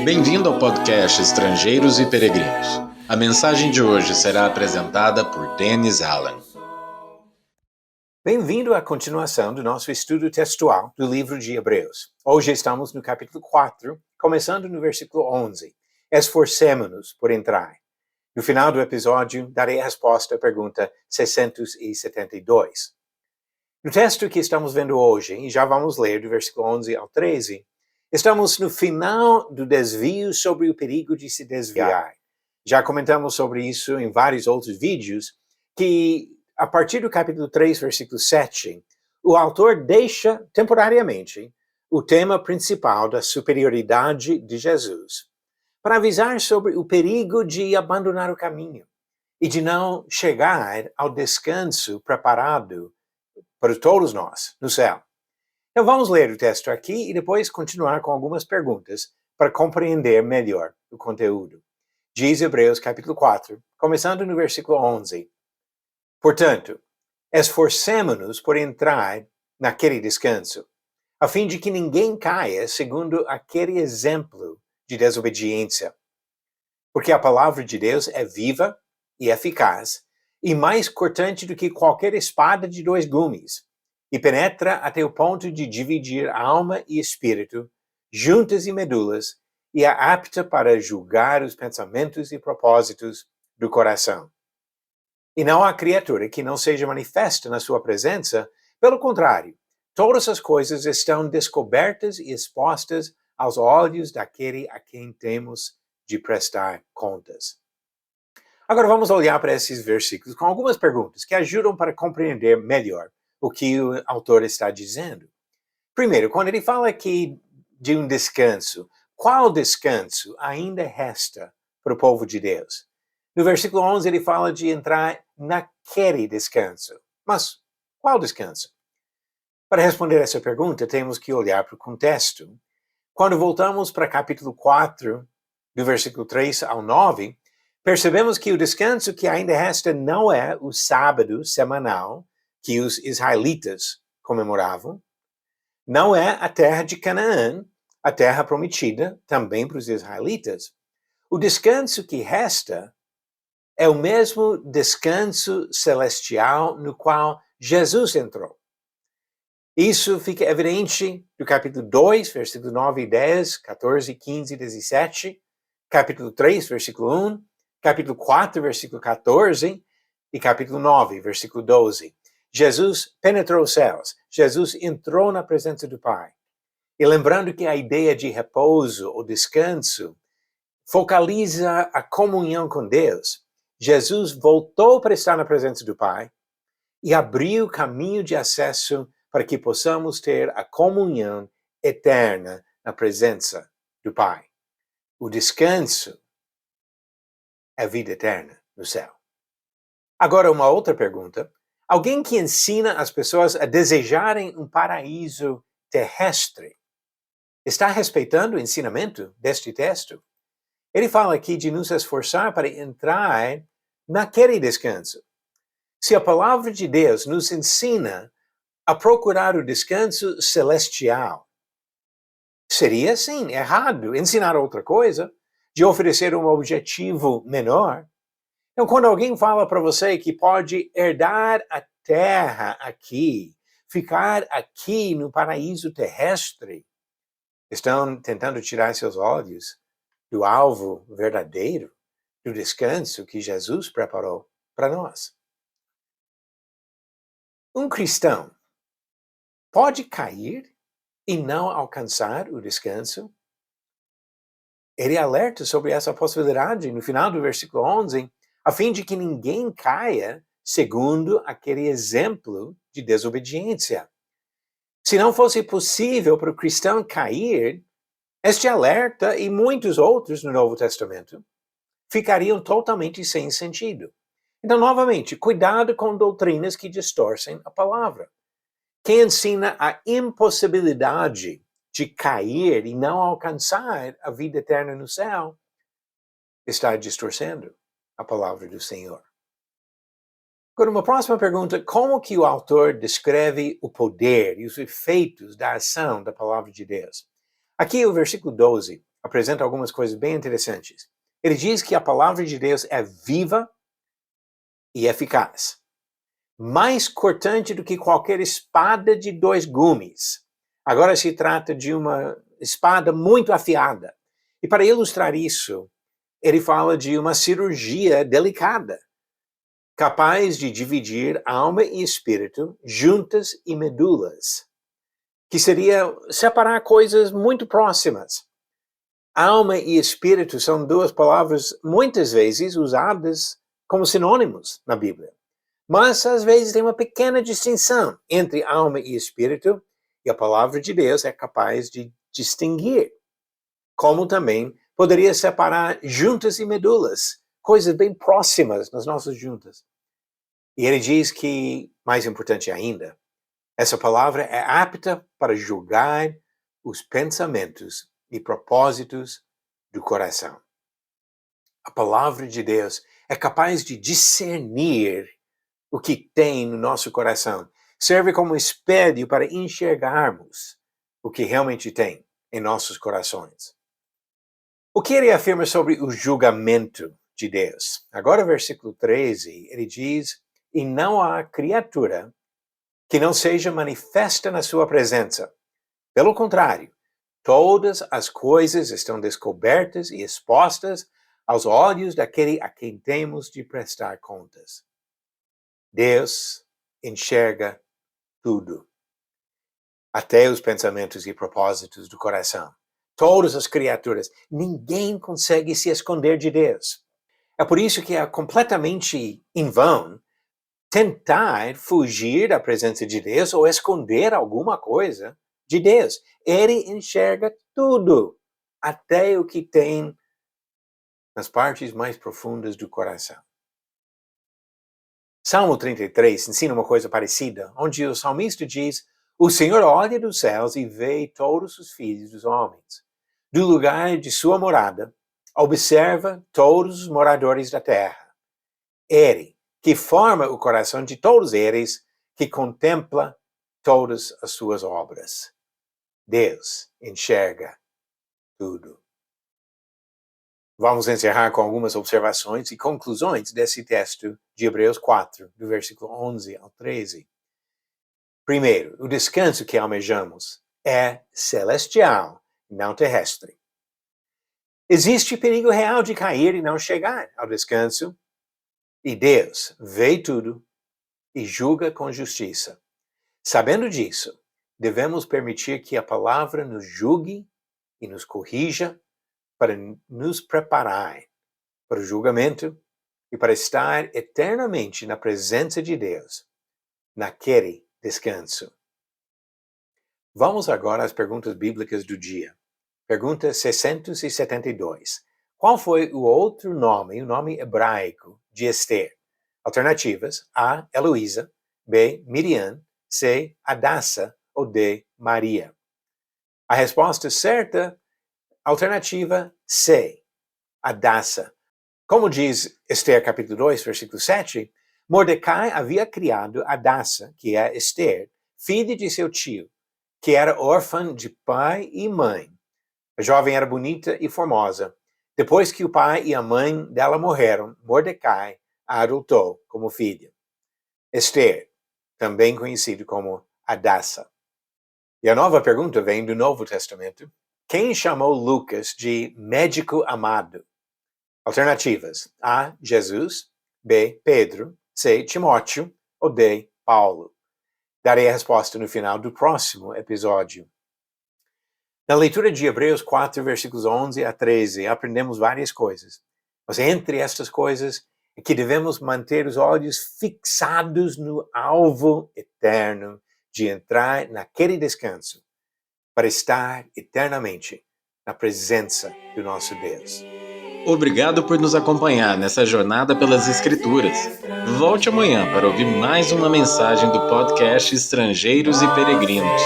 Bem-vindo ao podcast Estrangeiros e Peregrinos. A mensagem de hoje será apresentada por Dennis Allen. Bem-vindo à continuação do nosso estudo textual do livro de Hebreus. Hoje estamos no capítulo 4, começando no versículo 11. Esforcemo-nos por entrar. No final do episódio, darei a resposta à pergunta 672. No texto que estamos vendo hoje, e já vamos ler do versículo 11 ao 13, estamos no final do desvio sobre o perigo de se desviar. Já comentamos sobre isso em vários outros vídeos, que a partir do capítulo 3, versículo 7, o autor deixa temporariamente o tema principal da superioridade de Jesus, para avisar sobre o perigo de abandonar o caminho e de não chegar ao descanso preparado para todos nós no céu. Então vamos ler o texto aqui e depois continuar com algumas perguntas para compreender melhor o conteúdo. Diz Hebreus capítulo 4, começando no versículo 11. Portanto, esforcemo-nos por entrar naquele descanso, a fim de que ninguém caia segundo aquele exemplo de desobediência. Porque a palavra de Deus é viva e eficaz, e mais cortante do que qualquer espada de dois gumes, e penetra até o ponto de dividir alma e espírito, juntas e medulas, e é apta para julgar os pensamentos e propósitos do coração. E não há criatura que não seja manifesta na sua presença, pelo contrário, todas as coisas estão descobertas e expostas aos olhos daquele a quem temos de prestar contas. Agora vamos olhar para esses versículos com algumas perguntas que ajudam para compreender melhor o que o autor está dizendo. Primeiro, quando ele fala aqui de um descanso, qual descanso ainda resta para o povo de Deus? No versículo 11 ele fala de entrar naquele descanso. Mas qual descanso? Para responder essa pergunta, temos que olhar para o contexto. Quando voltamos para capítulo 4, do versículo 3 ao 9, percebemos que o descanso que ainda resta não é o sábado semanal que os israelitas comemoravam, não é a terra de Canaã, a terra prometida também para os israelitas. O descanso que resta é o mesmo descanso celestial no qual Jesus entrou. Isso fica evidente no capítulo 2, versículo 9 e 10, 14, 15 e 17, capítulo 3, versículo 1, capítulo 4, versículo 14 e capítulo 9, versículo 12. Jesus penetrou os céus, Jesus entrou na presença do Pai. E lembrando que a ideia de repouso ou descanso focaliza a comunhão com Deus, Jesus voltou para estar na presença do Pai e abriu caminho de acesso para que possamos ter a comunhão eterna na presença do Pai. O descanso é a vida eterna no céu. Agora, uma outra pergunta. Alguém que ensina as pessoas a desejarem um paraíso terrestre está respeitando o ensinamento deste texto? Ele fala aqui de nos esforçar para entrar naquele descanso. Se a palavra de Deus nos ensina a procurar o descanso celestial, seria, sim, errado ensinar outra coisa, de oferecer um objetivo menor. Então, quando alguém fala para você que pode herdar a terra aqui, ficar aqui no paraíso terrestre, estão tentando tirar seus olhos do alvo verdadeiro, do descanso que Jesus preparou para nós. Um cristão pode cair e não alcançar o descanso? Ele alerta sobre essa possibilidade no final do versículo 11, a fim de que ninguém caia segundo aquele exemplo de desobediência. Se não fosse possível para o cristão cair, este alerta e muitos outros no Novo Testamento ficariam totalmente sem sentido. Então, novamente, cuidado com doutrinas que distorcem a palavra. Quem ensina a impossibilidade de cair e não alcançar a vida eterna no céu está distorcendo a palavra do Senhor. Agora, uma próxima pergunta: como que o autor descreve o poder e os efeitos da ação da palavra de Deus? Aqui o versículo 12 apresenta algumas coisas bem interessantes. Ele diz que a palavra de Deus é viva e eficaz, mais cortante do que qualquer espada de 2 gumes. Agora se trata de uma espada muito afiada. E para ilustrar isso, ele fala de uma cirurgia delicada, capaz de dividir alma e espírito, juntas e medulas, que seria separar coisas muito próximas. Alma e espírito são 2 palavras muitas vezes usadas como sinônimos na Bíblia. Mas às vezes tem uma pequena distinção entre alma e espírito, e a palavra de Deus é capaz de distinguir. Como também poderia separar juntas e medulas, coisas bem próximas nas nossas juntas. E ele diz que, mais importante ainda, essa palavra é apta para julgar os pensamentos e propósitos do coração. A palavra de Deus é capaz de discernir o que tem no nosso coração. Serve como espelho para enxergarmos o que realmente tem em nossos corações. O que ele afirma sobre o julgamento de Deus? Agora, versículo 13, ele diz: e não há criatura que não seja manifesta na sua presença. Pelo contrário, todas as coisas estão descobertas e expostas aos olhos daquele a quem temos de prestar contas. Deus enxerga tudo, até os pensamentos e propósitos do coração. Todas as criaturas, ninguém consegue se esconder de Deus. É por isso que é completamente em vão tentar fugir da presença de Deus ou esconder alguma coisa de Deus. Ele enxerga tudo, até o que tem nas partes mais profundas do coração. Salmo 33 ensina uma coisa parecida, onde o salmista diz: o Senhor olha dos céus e vê todos os filhos dos homens. Do lugar de sua morada, observa todos os moradores da terra. Ele, que forma o coração de todos eles, que contempla todas as suas obras. Deus enxerga tudo. Vamos encerrar com algumas observações e conclusões desse texto de Hebreus 4, do versículo 11 ao 13. Primeiro, o descanso que almejamos é celestial, não terrestre. Existe perigo real de cair e não chegar ao descanso, e Deus vê tudo e julga com justiça. Sabendo disso, devemos permitir que a palavra nos julgue e nos corrija para nos preparar para o julgamento e para estar eternamente na presença de Deus, naquele descanso. Vamos agora às perguntas bíblicas do dia. Pergunta 672. Qual foi o outro nome, o nome hebraico de Esther? Alternativas: A. Heloísa, B. Miriam, C. Hadassah ou D. Maria. A resposta certa, alternativa C. Hadassah. Como diz Esther capítulo 2, versículo 7, Mordecai havia criado Hadassah, que é Esther, filha de seu tio, que era órfã de pai e mãe. A jovem era bonita e formosa. Depois que o pai e a mãe dela morreram, Mordecai a adotou como filha. Esther, também conhecido como Hadassah. E a nova pergunta vem do Novo Testamento. Quem chamou Lucas de médico amado? Alternativas: A. Jesus, B. Pedro, C. Timóteo ou D. Paulo. Darei a resposta no final do próximo episódio. Na leitura de Hebreus 4, versículos 11 a 13, aprendemos várias coisas. Mas entre estas coisas é que devemos manter os olhos fixados no alvo eterno de entrar naquele descanso, para estar eternamente na presença do nosso Deus. Obrigado por nos acompanhar nessa jornada pelas Escrituras. Volte amanhã para ouvir mais uma mensagem do podcast Estrangeiros e Peregrinos.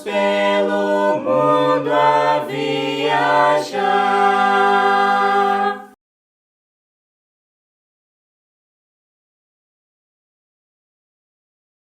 Pelo mundo a viajar.